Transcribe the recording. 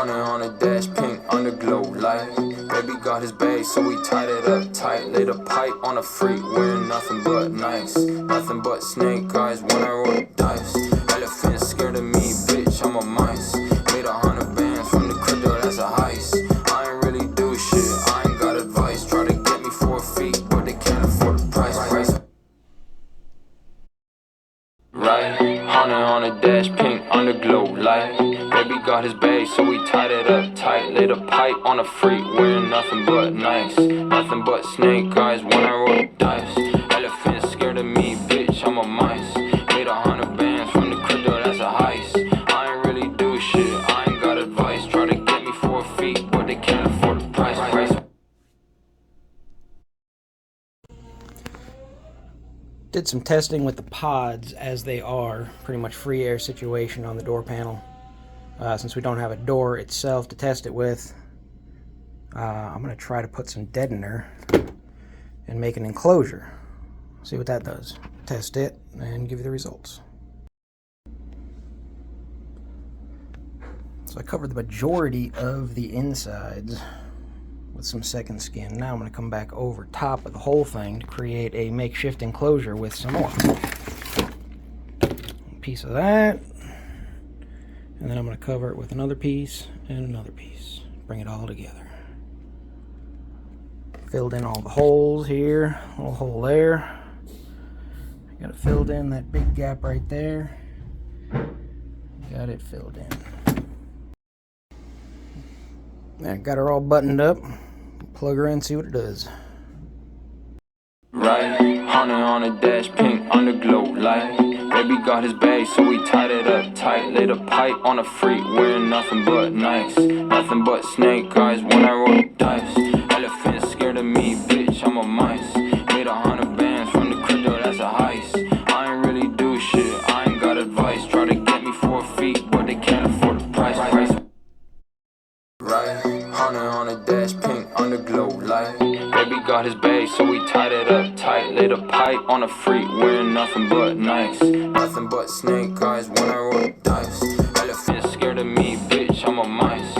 Honey on a dash, pink underglow light. Baby got his bag, so we tied it up tight. Laid a pipe on a freak, wearing nothing but nice. Nothing but snake eyes when I roll the dice. Elephant scared of me, bitch, I'm a mice. Made 100 bands from the crypto, that's a heist. I ain't really do shit, I ain't got advice. Try to get me 4 feet, but they can't afford the price. Right, honey on a dash, pink underglow light. Baby got his bag, so we tied it up tight. Laid a pipe on a freak, wearing nothing but nice. Nothing but snake eyes when I roll the dice. Elephant scared of me, bitch, I'm a mice. Made 100 bands from the crypto, that's a heist. I ain't really do shit, I ain't got advice. Try to get me 4 feet, but they can't afford the price. Did some testing with the pods as they are, pretty much free air situation on the door panel. Since we don't have a door itself to test it with, I'm going to try to put some deadener and make an enclosure. See what that does. Test it and give you the results. So I covered the majority of the insides with some second skin. Now I'm going to come back over top of the whole thing to create a makeshift enclosure with some more. A piece of that. And then I'm going to cover it with another piece and another piece. Bring it all together. Filled in all the holes here. Little hole there. Got it filled in, that big gap right there. Got it filled in. Now got her all buttoned up. Plug her in, see what it does. Right, honey on a dash, pink underglow light. Baby got his bag, so we tied it up tight. Laid a pipe on a freak, wearing nothing but nice. Nothing but snake eyes when I roll the dice. Elephant scared of me, bitch, I'm a mice. Made 100 bands from the crypto, that's a heist. I ain't really do shit, I ain't got advice. Try to get me 4 feet, but they can't afford the price. Right, honey on a dash, pink underglow light. Baby got his bag, so we tied it up tight. Laid a pipe on a freak, wearing nothing but nice. Nothing but snake eyes when I roll the dice. Elephant scared of me, bitch, I'm a mice.